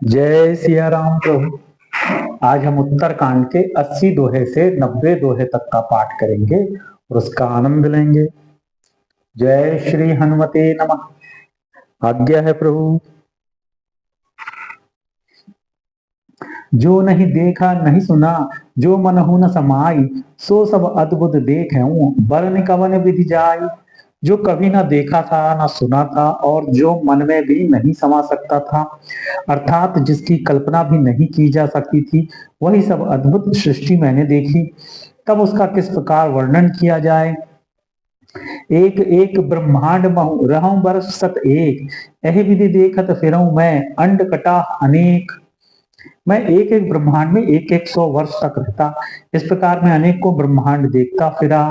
जय सिया राम प्रभु। आज हम उत्तरकांड के 80 दोहे से 90 दोहे तक का पाठ करेंगे और उसका आनंद लेंगे। जय श्री हनुमते नमः। आज्ञा है प्रभु। जो नहीं देखा नहीं सुना, जो मनहु न समाई, सो सब अद्भुत देखऊं, बरन कवन विधि जाई। जो कभी ना देखा था ना सुना था और जो मन में भी नहीं समा सकता था, अर्थात जिसकी कल्पना भी नहीं की जा सकती थी, वही सब अद्भुत सृष्टि मैंने देखी। तब उसका किस प्रकार वर्णन किया जाए। एक एक ब्रह्मांड महु रहूं बरस सत एक, यही विधि देखत फिरऊं मैं, अंड कटा अनेक। मैं एक एक ब्रह्मांड में एक एक 100 वर्ष तक रहता, इस प्रकार मैं अनेक को ब्रह्मांड देखता फिरा।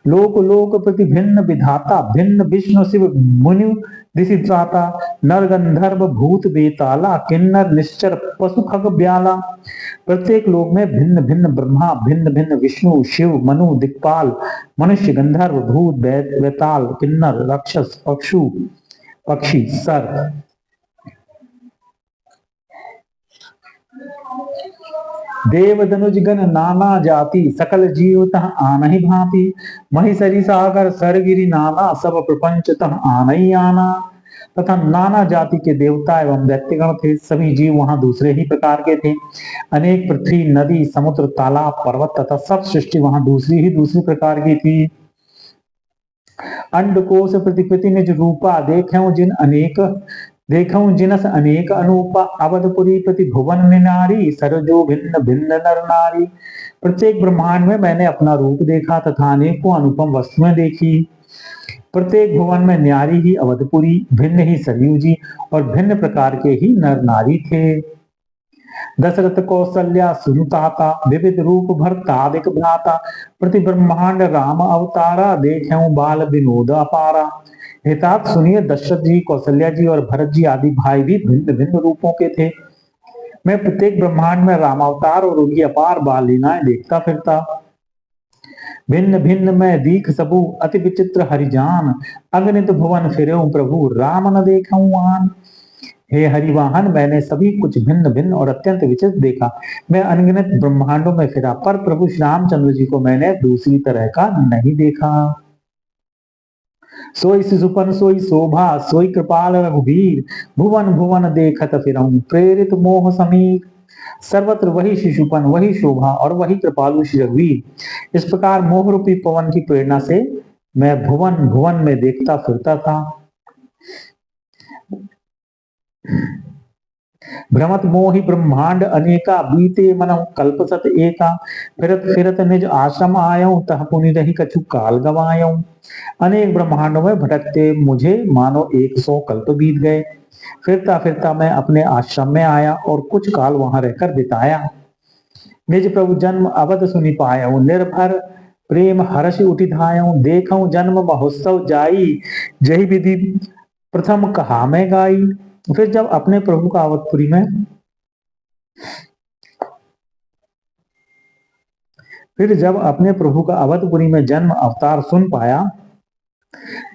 लोक लोक प्रति भिन्न विधाता, भिन्न विष्णु शिव मुनि दिशित्राता, नर गंधर्व भूत बेताला, किन्नर निश्चर पशु खग ब्याला। प्रत्येक लोक में भिन्न भिन्न ब्रह्मा, भिन्न भिन्न विष्णु शिव मनु दिक्पाल, मनुष्य गंधर्व भूत बेताल किन्नर राक्षस पक्षु पक्षी सर। देव धनुज गण नाना जाति, सकल जीव तह आन ही भांति। मही सागर सरगिरी नाना, सब प्रपंच तह आन ही आना। तथा नाना जाति के देवता एवं दैत्यगण थे, सभी जीव वहां दूसरे ही प्रकार के थे। अनेक पृथ्वी नदी समुद्र तालाब पर्वत तथा सब सृष्टि वहां दूसरी प्रकार की थी। अंडकोश प्रतिकृति निज रूपा, देखऊं जिनस अनेक अनूपा। अवधपुरी प्रति भुवन निनारी, सरजो भिन्न भिन्न नर नारी। प्रत्येक ब्रह्मांड में मैंने अपना रूप देखा तथा अनेकों अनुपम वस्तुएं देखी। प्रत्येक भुवन में न्यारी ही अवधपुरी, भिन्न ही सरयू जी और भिन्न प्रकार के ही नर नारी थे। दशरथ कौशल्या सुनुताता, विविध रूप भरतादिक भ्राता। प्रति ब्रह्मांड राम अवतारा, देखऊं बाल विनोद अपारा। हितात सुनिए, दशरथ जी कौशल्या जी और भरत जी आदि भाई भी भिन्न भिन्न रूपों के थे। मैं प्रत्येक ब्रह्मांड में रामावतार और उनकी अपार बाल लीलाएं देखता फिरता। भिन्न भिन्न मैं दीख सबू, अति विचित्र हरिजान। अगणित भुवन फिरेऊं प्रभु, राम न देखऊं आन। हे हरिवाहन, मैंने सभी कुछ भिन्न भिन्न और अत्यंत विचित्र देखा। मैं अनगिनत ब्रह्मांडों में फिरा, पर प्रभु श्री रामचंद्र जी को मैंने दूसरी तरह का नहीं देखा। सोई शिशुपन सोई शोभा, सोई कृपाल रघुवीर। भुवन भुवन देखत फिरऊं, प्रेरित मोह समीर। सर्वत्र वही शिशुपन, वही शोभा और वही कृपालु श्री रघुवीर। इस प्रकार मोह रूपी पवन की प्रेरणा से मैं भुवन भुवन में देखता फिरता था। भ्रमत मोहि ब्रह्मांड अनेका, बीते मनहु कल्पसत एका। फिरत फिरत निज आश्रम आयऊं, तह पुनि रही कछु काल गवायऊं। अनेक ब्रह्मांडों में भटकते मुझे मानो 100 कल्प बीत गए। फिरता फिरता मैं अपने आश्रम में आया और कुछ काल वहां रहकर बिताया। निज प्रभु जन्म अवध सुनि पायऊं, निर्भर प्रेम हर्ष उठि धायऊं। देखऊं जन्म महोत्सव जाई, जही विधि प्रथम कहा मैं गाई। फिर जब अपने प्रभु का अवधपुरी में जन्म अवतार सुन पाया,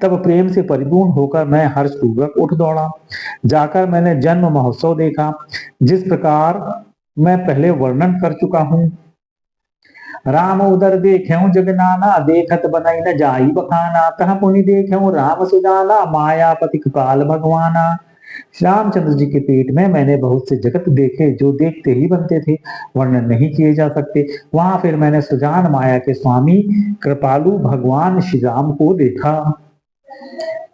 तब प्रेम से परिपूर्ण होकर मैं हर्ष पूर्वक उठ दौड़ा। जाकर मैंने जन्म महोत्सव देखा, जिस प्रकार मैं पहले वर्णन कर चुका हूं। राम उदर देखेऊं जगनाना, देखत बनई न जाई बखाना। तह पुनि देखेऊं राम सुजाना, मायापति कृपाल भगवाना। रामचंद्र जी के पेट में मैंने बहुत से जगत देखे, जो देखते ही बनते थे, वर्णन नहीं किए जा सकते। वहां फिर मैंने सुजान माया के स्वामी कृपालु भगवान श्री राम को देखा।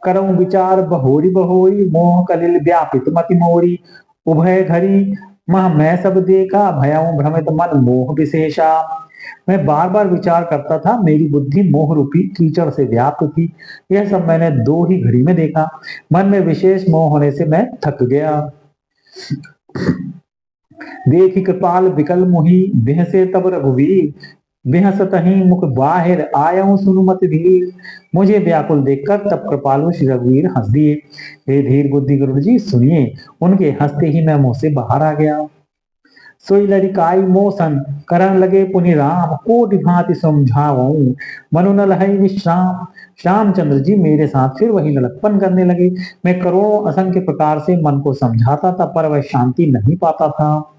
करऊं विचार बहोरी बहोरी, मोह कलिल व्यापित मति मोरी। उभय घड़ी मह मैं सब देखा, भयऊं भ्रमित मन मोह विशेषा। मैं बार बार विचार करता था, मेरी बुद्धि मोह रूपी कीचड़ से व्याप्त थी। यह सब मैंने 2 ही घड़ी में देखा। मन में विशेष मोह होने से मैं थक गया। देखी कृपाल विकल मुहि, बिहसे तब रघुवीर। बिहसतहि मुख बाहिर, आयऊं सुनु मत धीर। मुझे व्याकुल देखकर तब कृपालु श्री रघुवीर हंस दिए। हे धीर बुद्धि गुरु जी सुनिए, उनके हंसते ही मैं मुंह से बाहर आ गया। सोई लड़िकाई मोसन, करन लगे पुनि राम। कोटि भांति समझावऊं, मनु न लहई विश्राम। श्यामचंद्र जी मेरे साथ फिर वही लड़कपन करने लगे। मैं करोड़ों असंख्य प्रकार से मन को समझाता था, पर वह शांति नहीं पाता था।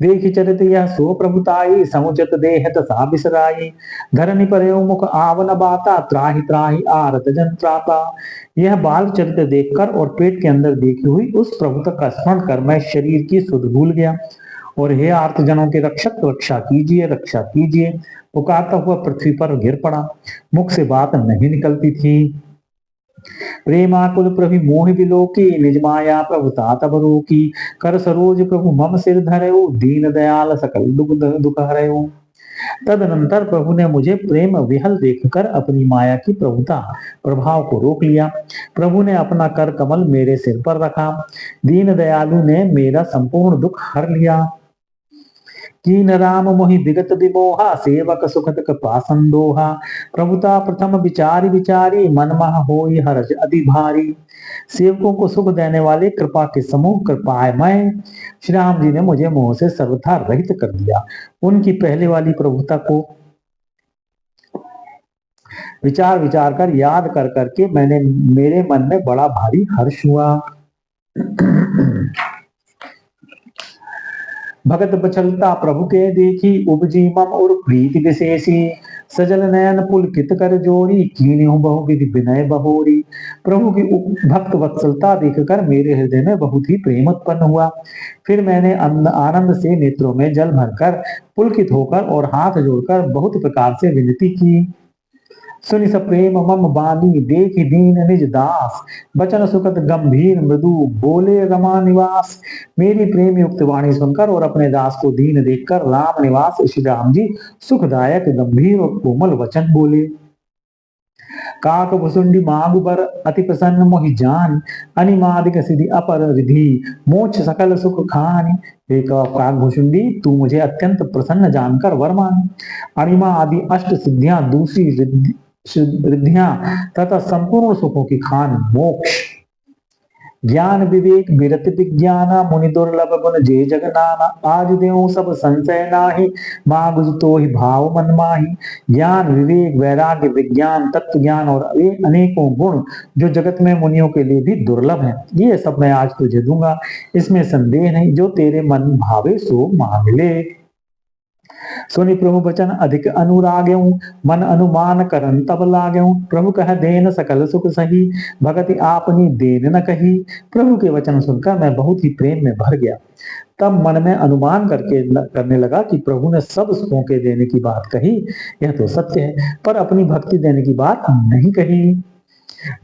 देखि चरित यह सो प्रभुताई, समुचित देह तथा बिसराई। धरनी पर मुख आवन बाता, त्राहि त्राहि आरत जन त्राता। यह बाल चरित्र देखकर और पेट के अंदर देखी हुई उस प्रभुता का स्मरण कर मैं शरीर की सुध भूल गया और हे आर्त जनों के रक्षक, रक्षा कीजिए, रक्षा कीजिए पुकारता हुआ पृथ्वी पर गिर पड़ा। मुख से बात नहीं निकलती थी। प्रेमाकुल प्रभु मोह विलोकी, निज माया प्रभु तात बरोकी। कर सरोज प्रभु मम सिर धरयो, दीन दयाल सकल दुख हरयो। तदनंतर प्रभु ने मुझे प्रेम विहल देखकर अपनी माया की प्रभुता प्रभाव को रोक लिया। प्रभु ने अपना कर कमल मेरे सिर पर रखा। दीन दयालु ने मेरा संपूर्ण दुख हर लिया। कीन राम मोहि विगत विमोहा, सेवक सुखत कृपा संदोहा। प्रभुता प्रथम विचारी विचारी, मन मह होई हर्ष अति भारी। सेवकों को सुख देने वाले कृपा के समूह कृपामय श्री राम जी ने मुझे मोह से सर्वथा रहित कर दिया। उनकी पहले वाली प्रभुता को विचार विचार कर याद कर करके मेरे मन में बड़ा भारी हर्ष हुआ। भगत बचलता प्रभु के देखी, उपजी मम और प्रीति विशेषी। सजल नयन पुलकित कर जोरी, कीन्यु बहुविधि विनय बहोरी। प्रभु की भक्त वत्सलता देखकर मेरे हृदय में बहुत ही प्रेम उत्पन्न हुआ। फिर मैंने आनंद से नेत्रों में जल भरकर पुलकित होकर और हाथ जोड़कर बहुत प्रकार से विनती की। सुनि सप्रेम मम बानी, देखि दीन निज दास। बचन सुखद गंभीर मृदु, बोले रमा निवास। मेरी प्रेम युक्त वाणी सुनकर और अपने दास को दीन देखकर राम निवास श्री राम जी सुखदायक गंभीर और कोमल वचन बोले। काक भुसुंडी मांग बर, अति प्रसन्न मोहि जान। अनिमादिक सिद्धि अपर रिधि, मोक्ष सकल सुख खानी। हे काक भुसुंडी, तू मुझे अत्यंत प्रसन्न जानकर वर मान। अणिमा आदि अष्ट सिद्धियां, दूसरी रिद्धियां तथा संपूर्ण सुखों की खान मोक्ष। ज्ञान विवेक विरत विज्ञान, मुनि दुर्लभ गुण जे जगनाना। आज देव सब संशय नाही, मांगुज तो ही भाव मन माही। ज्ञान विवेक वैराग्य विज्ञान तत्व ज्ञान और वे अनेकों गुण जो जगत में मुनियों के लिए भी दुर्लभ हैं, ये सब मैं आज तुझे दूंगा, इसमें संदेह नहीं। जो तेरे मन भावे सो मांग ले। सुनि प्रभु बचन अधिक अनुराग्यू, मन अनुमान करन तब लाग्यू। प्रभु कह देन सकल सुख सही, भगति आपनी देन न कही। प्रभु के वचन सुनकर मैं बहुत ही प्रेम में भर गया। तब मन में अनुमान करने लगा कि प्रभु ने सब सुखों के देने की बात कही, यह तो सत्य है, पर अपनी भक्ति देने की बात नहीं कही।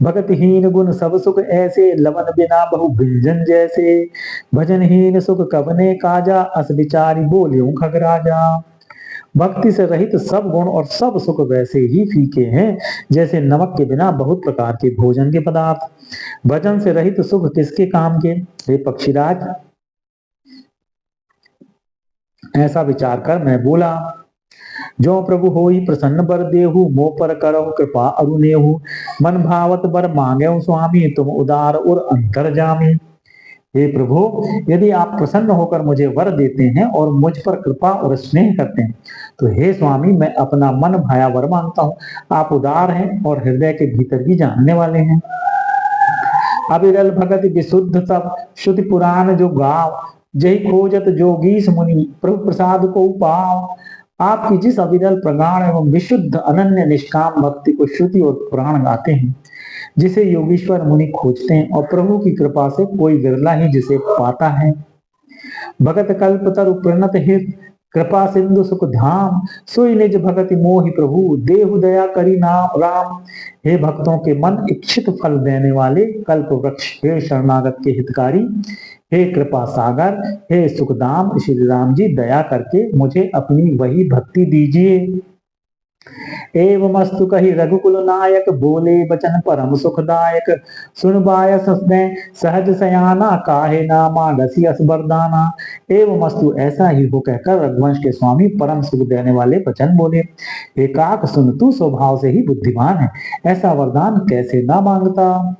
भगतहीन गुण सब सुख ऐसे, लवन बिना बहु व्यंजन जैसे। भजनहीन सुख कबने काजा, अस विचारी बोलियो खगराजा। भक्ति से रहित सब गुण और सब सुख वैसे ही फीके हैं जैसे नमक के बिना बहुत प्रकार के भोजन के पदार्थ। भजन से रहित सुख किसके काम के, हे पक्षीराज। ऐसा विचार कर मैं बोला। जो प्रभु होई प्रसन्न बर देहु, मोह पर करहु कृपा अरुनेहु। मन भावत बर मांगे स्वामी, तुम उदार और अंतर्जामी। हे प्रभु, यदि आप प्रसन्न होकर मुझे वर देते हैं और मुझ पर कृपा और स्नेह करते हैं, तो हे स्वामी, मैं अपना मन भाया वर मांगता हूँ। आप उदार हैं और हृदय के भीतर भी जानने वाले हैं। अविरल भगत विशुद्ध सब, श्रुति पुराण जो गाव। जही खोजत जोगीश मुनि, प्रभु प्रसाद को पाव। आपकी जिस अविरल प्रगाढ़ एवं विशुद्ध अनन्य निष्काम भक्ति को श्रुति और पुराण गाते हैं, जिसे योगीश्वर मुनि खोजते हैं, और प्रभु की कृपा से कोई विरला ही जिसे पाता है। भगत कल्प तरु प्रणत हित, कृपा सिंधु सुख धाम। सोई निज भगति मोहि प्रभु, देहु दया करी नाम राम। हे भक्तों के मन इच्छित फल देने वाले कल्प वृक्ष, हे शरणागत के हितकारी, हे कृपा सागर, हे सुखधाम श्री राम जी, दया करके मुझे अपनी वही भक्ति दीजिए। एवमस्तु कही रघुकुल नायक, बोले बचन परम सुखदायक। सुनबाय ससने सहज सयाना, काहे ना मानसी अस बरदाना। एवमस्तु ऐसा ही हो कहकर रघुवंश के स्वामी परम सुख देने वाले वचन बोले। हे काक सुन, तू स्वभाव से ही बुद्धिमान है, ऐसा वरदान कैसे ना मांगता।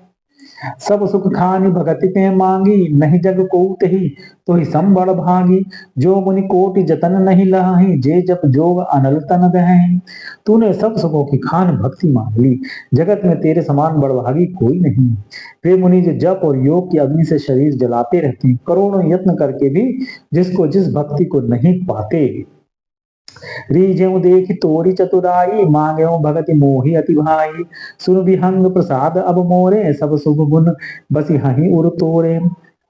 सब सुख खानि भगति ते मांगी, नहीं जग को तही तो ही सम बड़ भागी। जो मुनि कोटि जतन नहीं लहाही, जे जप जोग अनल तन दहहीं। तूने सब सुखों की खान भक्ति मांग ली, जगत में तेरे समान बड़भागी कोई नहीं। वे मुनि जो जप और योग की अग्नि से शरीर जलाते रहते हैं, करोड़ों यत्न करके भी जिसको जिस भक्ति को नहीं पाते। रीझेऊ देखि तोरी चतुराई, मांगेऊ भगति मोहि अति भाई। सुन विहंग प्रसाद अब मोरे, सब शुभ गुण बसी हहीं उर तोरे।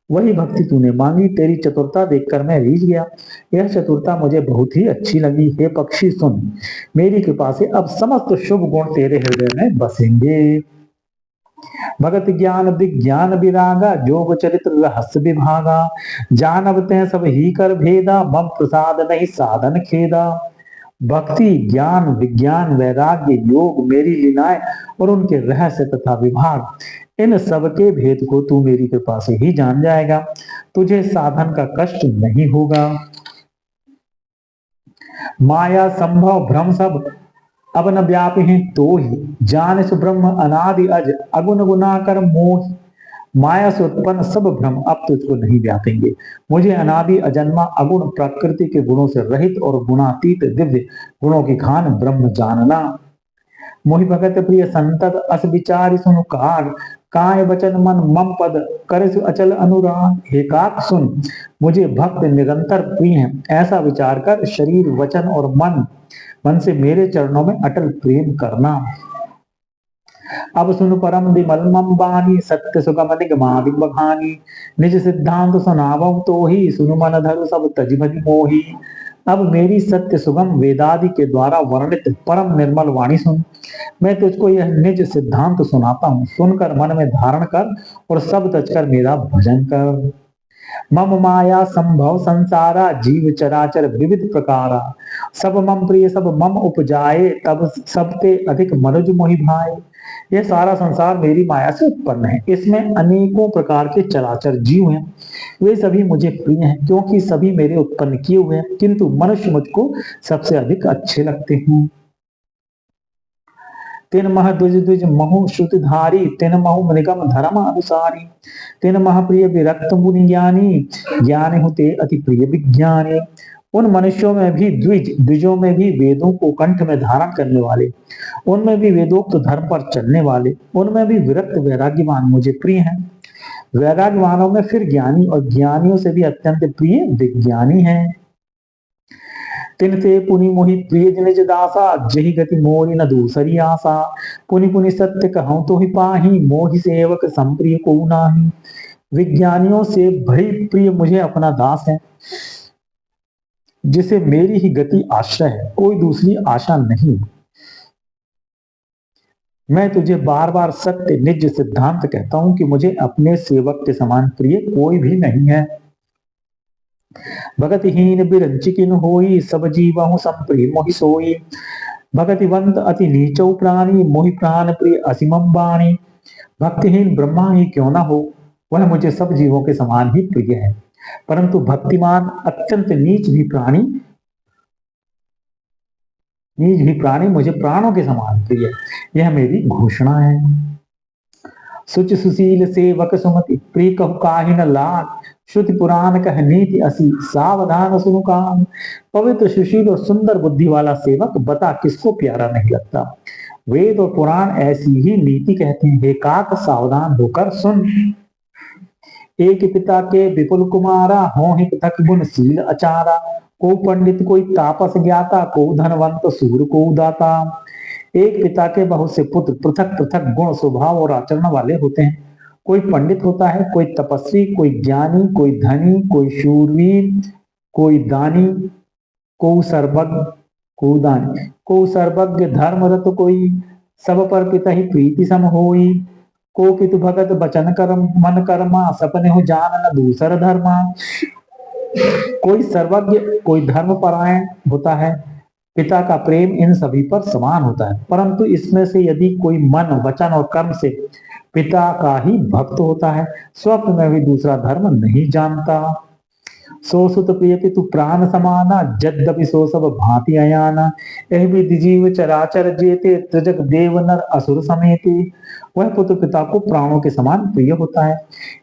वही भक्ति तूने मांगी, तेरी चतुरता देखकर मैं रीझ गया। यह चतुरता मुझे बहुत ही अच्छी लगी। हे पक्षी सुन, मेरी कृपा से अब समस्त शुभ गुण तेरे हृदय में बसेंगे। भगत ज्ञान विज्ञान विरागा, जोग चरित्र रहस्य विभागा। जानब ते सब ही कर भेदा, मम प्रसाद नहीं साधन खेदा। भक्ति ज्ञान विज्ञान वैराग्य योग मेरी लीलाएं और उनके रहस्य तथा विभाग, इन सबके भेद को तू मेरी कृपा से ही जान जाएगा। तुझे साधन का कष्ट नहीं होगा। माया संभव भ्रम सब अब न व्यापी तो ही, जान सु ब्रह्म अनादि अज अगुण गुना कर मोह। माया से उत्पन्न सब भ्रम अब तुझको नहीं व्यापेंगे। मुझे अनादि अजन्मा अगुण प्रकृति के गुणों से रहित और गुणातीत दिव्य गुणों की खान ब्रह्म जानना। मोहि भगत प्रिय संतत अस विचारि सुनु कार, काय वचन मन मम पद करसु अचल अनुराग। हे काक सुन, मुझे भक्त निरंतर प्रिय है, ऐसा विचार कर शरीर वचन और मन से मेरे चरणों में अटल प्रेम करना। अब सुन परम विमल मम बानी, सत्य सुगम निगमादि बखानी। निज सिद्धांत सुनावम तो ही, सुनु मन धरु सब तज भज मोही। अब मेरी सत्य सुगम वेदादि के द्वारा वर्णित परम निर्मल वाणी सुन। मैं तुझको यह निज सिद्धांत सुनाता हूँ, सुनकर मन में धारण कर और सब तजकर मेरा भजन कर। मम माया संभव संसारा, जीव चराचर विविध प्रकारा। सब मम प्रिय सब मम उपजाए, तब सबते अधिक मनुज मोहि भाए। यह सारा संसार मेरी माया से उत्पन्न है, इसमें अनेकों प्रकार के चराचर जीव हैं। वे सभी मुझे प्रिय हैं, क्योंकि सभी मेरे उत्पन्न किए हुए हैं, किंतु मनुष्य मुझको सबसे अधिक अच्छे लगते हैं। तिन मह द्विज द्विज महु श्रुतिधारी, तिन महु निगम धर्म अनुसारी। तिन मह प्रिय विरक्त मुनि ज्ञानी, ज्ञान होते अति प्रिय विज्ञानी। उन मनुष्यों में भी द्विजों में भी वेदों को कंठ में धारण करने वाले, उनमें भी वेदोक्त धर्म पर चलने वाले, उनमें भी विरक्त वैराग्यवान मुझे प्रिय हैं। वैराग्यवानों में फिर ज्ञानी और ज्ञानियों से भी अत्यंत प्रिय विज्ञानी हैं। तिनते पुनि मोहि प्रिय निज दासा, जही गति मोरी न दूसरी आशा। पुनि पुनि सत्य कहूं तो ही पाही, मोहि सेवक संप्रिय को नाही। विज्ञानियों से बड़ी प्रिय मुझे अपना दास है, जिसे मेरी ही गति आश्रय है, कोई दूसरी आशा नहीं। मैं तुझे बार बार सत्य निज सिद्धांत कहता हूं कि मुझे अपने सेवक के समान प्रिय कोई भी नहीं है। भगतिहीन बिरंचिकिन होई, सब जीवहु संप्रिय मोहि सोई। भगतिवंत अति नीचौ प्राणी, मोहि प्राण प्रिय असीमम बाणी। भक्तिहीन ब्रह्मा ही क्यों ना हो, वह मुझे सब जीवों के समान ही प्रिय है, परंतु भक्तिमान अत्यंत नीच भी प्राणी मुझे प्राणों के समान प्रिय है, यह मेरी घोषणा है। सुच सुशील सेवक सुमति, प्रिय कहु काहि न लाग। श्रुति पुराण कह नीति असी, सावधान सुनु कान। पवित्र सुशील और सुंदर बुद्धि वाला सेवक बता किसको प्यारा नहीं लगता। वेद और पुराण ऐसी ही नीति कहते हैं। हे काक सावधान होकर सुन। एक पिता के विपुल कुमारा, हो ही पृथक गुण शील अचारा। को पंडित कोई तापस ज्ञाता, को धनवंत सूर को दाता। एक पिता के बहुत से पुत्र पृथक पृथक गुण स्वभाव और आचरण वाले होते हैं। कोई पंडित होता है, कोई तपस्वी, कोई ज्ञानी, कोई धनी, कोई शूरवीर, कोई दानी, को सर्वज्ञ धर्मरत कोई। सब पर पिता ही प्रीति सम होई। को पितु भगत बचन कर्म मन कर्मा, सपने हो जान न दूसर धर्मा। कोई सर्वज्ञ, कोई धर्म परायण होता है। पिता का प्रेम इन सभी पर समान होता है, परंतु इसमें से यदि कोई मन वचन और कर्म से पिता का ही भक्त होता है, स्वप्न में भी दूसरा धर्म नहीं जानता। सो सुत प्रिय पितु प्राण समाना, यद्यपि सो सब भांति अयाना। एह विधि जीव चराचर जेते, त्रिजग देव नर असुर समेते। वह पुत्र पिता को प्राणों के समान प्रिय होता है,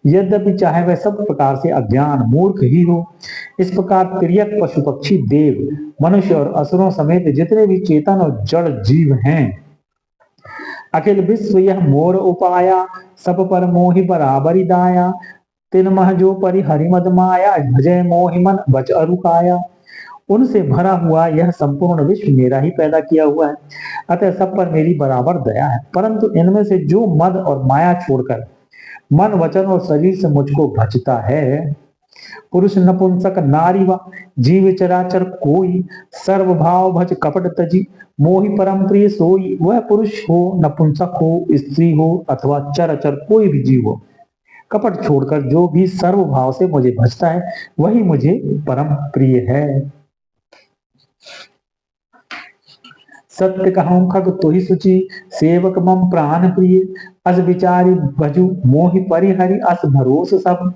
यद्यपि चाहे वह सब प्रकार से अज्ञान मूर्ख ही हो। इस प्रकार तिर्यक पशु पक्षी देव मनुष्य और असुरों समेत जितने भी चेतन और जड़ जीव हैं, अखिल विश्व यह मोर उपाया, सब पर मोहि बराबरी दाया। तिन मह जो परि हरिमद माया, भजय मोहि मन बच अरुकाया। उनसे भरा हुआ यह संपूर्ण विश्व मेरा ही पैदा किया हुआ है, अतः सब पर मेरी बराबर दया है। परंतु इनमें से जो मद और माया छोड़कर मन वचन और शरीर से मुझको भजता है, पुरुष नपुंसक नारी व जीव चराचर कोई, सर्व भाव भज कपट तजी, मोहि परम प्रिय सोई। वह पुरुष हो, नपुंसक हो, स्त्री हो अथवा चराचर कोई भी जीव हो, कपट छोड़कर जो भी सर्व भाव से मुझे भजता है, वही मुझे परम प्रिय है। सत्य कहूं खग तुहि सुचि, सेवक मम प्राण प्रिय। अस विचारी भजु मोहि परिहरि, अस भरोस सब।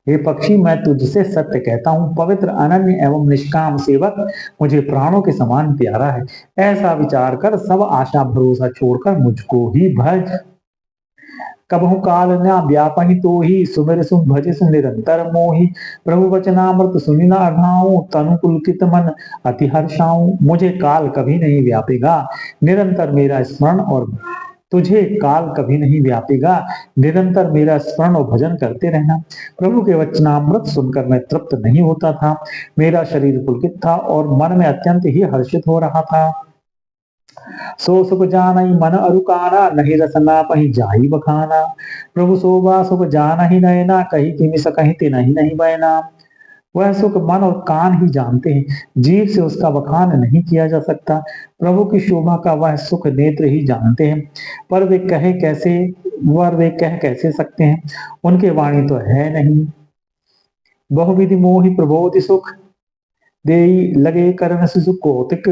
हे पक्षी, मैं तुझसे सत्य कहता हूँ, पवित्र अनन्य एवं निष्काम सेवक मुझे प्राणों के समान प्यारा है। ऐसा विचार कर सब आशा भरोसा छोड़कर मुझको ही भज। कबहु काल न व्यापहि तोहि, सुमिर सुन भज सुन निरंतर मोहि। प्रभु वचनामृत सुनि न अघाऊं, तनु पुलकित मन अति हर्षाऊं। मुझे काल कभी नहीं व्यापेगा, निरंतर मेरा स्मरण और तुझे काल कभी नहीं व्यापेगा, निरंतर मेरा स्मरण और भजन करते रहना। प्रभु के वचनामृत सुनकर मैं तृप्त नहीं होता था, मेरा शरीर पुलकित था और मन में अत्यंत ही हर्षित हो रहा था। सो सुख जानई मन अरुकाना, नहीं रसना पही जाई बखाना। प्रभु सोबा सुख जान ही नैना, कही किमि सकहि ते नहीं नहीं बहना। वह सुख मन और कान ही जानते हैं, जीव से उसका बखान नहीं किया जा सकता। प्रभु की शोभा का वह सुख नेत्र ही जानते हैं, पर वे कह कैसे सकते हैं, उनके वाणी तो है नहीं। बहुविधि मोहि प्रबोधि सुख, देई लगे करन सिसु कौतिक।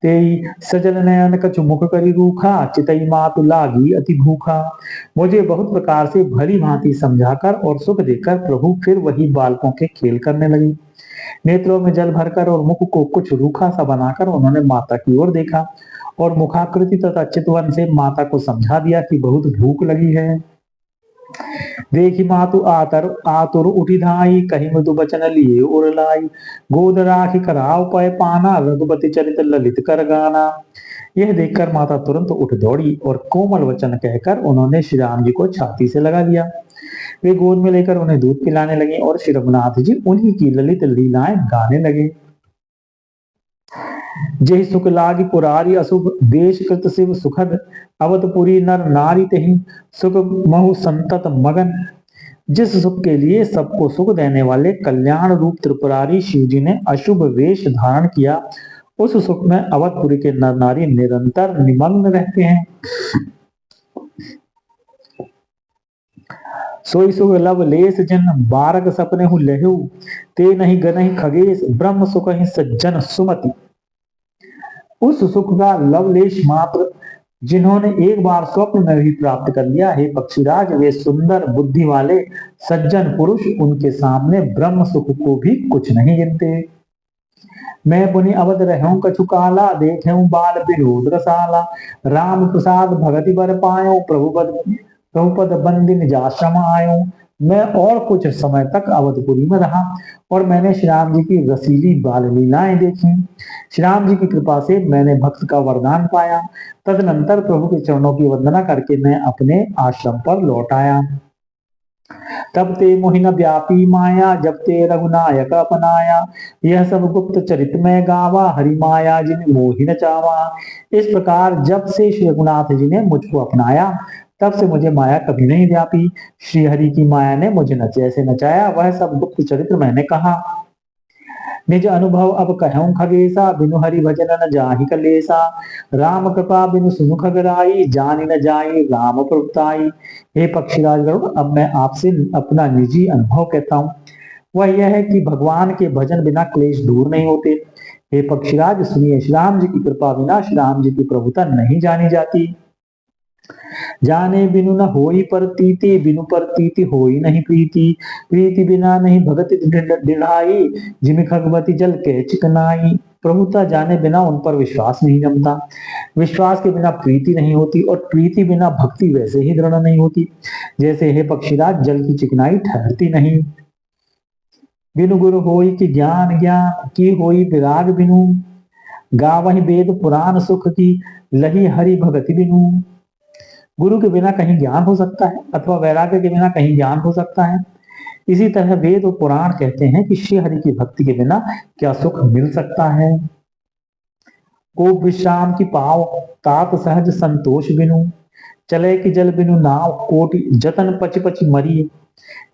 तेई सजल नयन कछु मुख करी रूखा, चितई मातु लागी अति भूखा। मुझे बहुत प्रकार से भली भांति समझाकर और सुख देकर प्रभु फिर वही बालकों के खेल करने लगे। नेत्रों में जल भरकर और मुख को कुछ रूखा सा बनाकर उन्होंने माता की ओर देखा और मुखाकृति तथा चितवन से माता को समझा दिया कि बहुत भूख लगी है। देखी मातु आतुर उठी धाई, कही मृदु बचन लिए उर लाई। गोद राखी कराव पय पाना, रघुपति चरित ललित कर गाना। यह देखकर माता तुरंत उठ दौड़ी और कोमल वचन कहकर उन्होंने श्री राम जी को छाती से लगा लिया। वे गोद में लेकर उन्हें दूध पिलाने लगे और श्री रघुनाथ जी उन्हीं की ललित लीलाएं गाने लगे। जय सुख लागी पुरारी अशुभ, देश कृत शिव सुखद। अवधपुरी नर नारी तही, सुख महु संतत मगन। जिस सुख के लिए सबको सुख देने वाले कल्याण रूप त्रिपुरारी शिव जी ने अशुभ वेश धारण किया, उस सुख में अवधपुरी के नर नारी निरंतर निमग्न रहते हैं। सोई सुख लव लेस जिन, बारक सपने हु लहु। ते नहीं गनहि खगेश, ब्रह्म सुख ही सज्जन सुमति। उस सुख का लवलेश मात्र जिन्होंने एक बार स्वप्न में भी प्राप्त कर लिया, हे पक्षीराज, वे सुंदर बुद्धि वाले सज्जन पुरुष उनके सामने ब्रह्म सुख को भी कुछ नहीं गिनते। मैं पुनि अवध रहूं कछु काला, देखूं बाल विनोद रसाला। राम प्रसाद भगति बर पायो, प्रभुपद बंदी निजाश्रम आयो। मैं और कुछ समय तक अवधपुरी में रहा और मैंने श्री राम जी की रसीली बाल लीलाएं देखी। श्री राम जी की कृपा से मैंने भक्त का वरदान पाया। तदनंतर प्रभु के चरणों की वंदना करके मैं अपने आश्रम पर लौट आया। तब ते मोहिन व्यापी माया, जब ते रघुनायक अपनाया। यह सब गुप्त चरित में गावा, हरि माया जिन मोहिन चावा। इस प्रकार जब से श्री रघुनाथ जी ने मुझको अपनाया, तब से मुझे माया कभी नहीं व्यापी। श्री हरि की माया ने मुझे जैसे नचाया, वह सब गुप्त चरित्र मैंने कहा। निज अनुभव अब कहूं खगेसा, बिनु हरि भजन न जाहि कलेसा। राम कृपा बिनु सुनु खगराई, जानि न जाई राम प्रभुताई। हे पक्षीराज गरुड़, अब मैं आपसे अपना निजी अनुभव कहता हूँ। वह यह है कि भगवान के भजन बिना क्लेश दूर नहीं होते। हे पक्षीराज सुनिए, श्री राम जी की कृपा बिना श्री राम जी की प्रभुता नहीं जानी जाती। जाने बिनु न होई परतीति, बिनु परतीति होई नहीं प्रीति। प्रीति बिना नहीं भगति दृढ़ाई, जिमि खगवती जल के चिकनाई। प्रभुता जाने बिना उन पर विश्वास नहीं जमता, विश्वास के बिना प्रीति नहीं होती, और प्रीति बिना भक्ति वैसे ही दृढ़ नहीं होती जैसे हे पक्षीराज जल की चिकनाई ठहरती नहीं। बिनु गुरु होई कि ज्ञान, ज्ञान की होई विराग बिनु। गावहि वेद पुराण सुख की, लही हरि भगति बिनु। गुरु के बिना कहीं ज्ञान हो सकता है अथवा वैराग्य के बिना कहीं ज्ञान हो सकता है। इसी तरह वेद और पुराण कहते हैं कि श्री हरि की भक्ति के बिना क्या सुख मिल सकता है। को विश्राम की पाव, तात सहज संतोष बिनु। चले कि जल बिनु नाव, कोटि जतन पच पच मरी।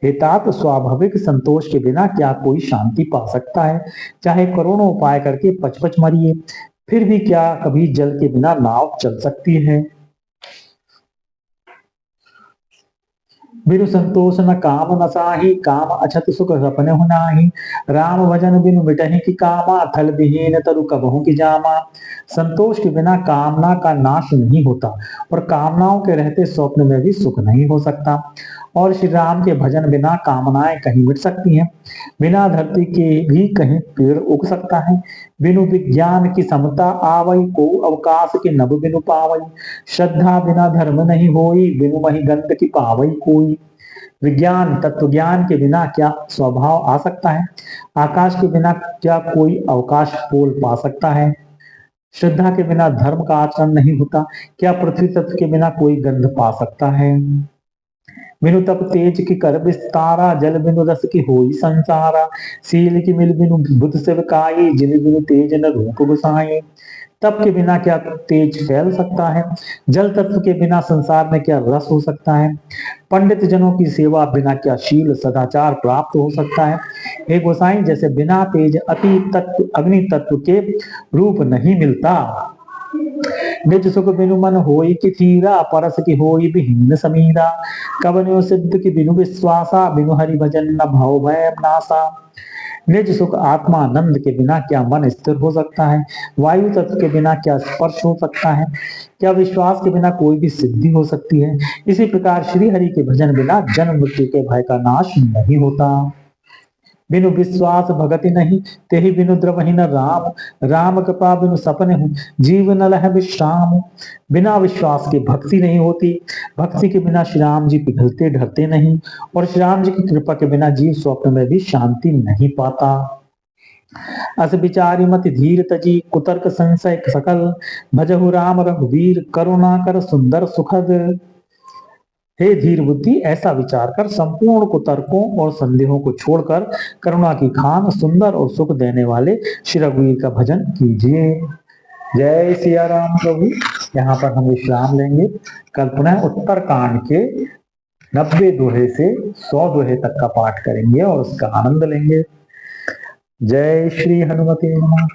हे तात, स्वाभाविक संतोष के बिना क्या कोई शांति पा सकता है। चाहे करोड़ों उपाय करके पच पच मरिए, फिर भी क्या कभी जल के बिना नाव चल सकती है। बिनु संतोष न काम न साही, काम अछत सुख सपने हो नाही। राम भजन बिनु मिटहि की कामा, थल विहीन तरु कबहु की जामा। संतोष के बिना कामना का नाश नहीं होता, और कामनाओं के रहते स्वप्न में भी सुख नहीं हो सकता। और श्री राम के भजन बिना कामनाएं कहीं मिट सकती हैं, बिना धरती के भी कहीं पेड़ उग सकता है। बिनु विज्ञान की समता आवई, को अवकाश के नभ बिनु पावई। श्रद्धा बिना धर्म नहीं होई, बिनु मही गंध की पावई कोई। विज्ञान तत्व ज्ञान के बिना क्या स्वभाव आ सकता है। आकाश के बिना क्या कोई अवकाश पोल पा सकता है। श्रद्धा के बिना धर्म का आचरण नहीं होता, क्या पृथ्वी तत्व के बिना कोई गंध पा सकता है। बिनु तप तेज की कर विस्तारा, जल बिनु रस की होई संसारा। सील की मिल बिनु बुध सेवकाई, जिन बिनु तेज न रूप गुसाई। तप के बिना क्या तेज फैल सकता है। जल तत्व के बिना संसार में क्या रस हो सकता है। पंडित जनों की सेवा बिना क्या शील सदाचार प्राप्त हो सकता है। हे गोसाई, जैसे बिना तेज अति तत्व अग्नि तत्व के रूप नहीं मिलता। निज सुख बिनु मन होई कि थीरा, परस की होई विहीन समीरा। कवन्यो सिद्ध की बिनु विश्वासा, बिनु हरि भजन न भव भय नासा। निज सुख आत्मानंद के बिना क्या मन स्थिर हो सकता है। वायु तत्व के बिना क्या स्पर्श हो सकता है। क्या विश्वास के बिना कोई भी सिद्धि हो सकती है। इसी प्रकार श्री हरि के भजन बिना जन्म मृत्यु के भय का नाश नहीं होता। बिनु विश्वास भगति नहीं, तेहि बिनु द्रवहि न राम। राम कृपा बिनु सपने हूँ, जीव न लह विश्राम। बिना विश्वास के भक्ति नहीं होती, भक्ति के बिना श्री राम जी पिघलते ढलते नहीं, और श्री राम जी की कृपा के बिना जीव स्वप्न में भी शांति नहीं पाता। अस विचारी मति धीर तजी, कुतर्क संशय सकल। भजहु राम रघुवीर, करुणा कर सुंदर सुखद। हे धीर बुद्धि, ऐसा विचार कर संपूर्ण कुतर्कों और संदेहों को छोड़कर करुणा की खान सुंदर और सुख देने वाले श्री रघुवीर का भजन कीजिए। जय सिया राम प्रभु। यहाँ पर हम विश्राम लेंगे। कल पुनः उत्तर कांड के 90 दोहे से 100 दोहे तक का पाठ करेंगे और उसका आनंद लेंगे। जय श्री हनुमते नमः।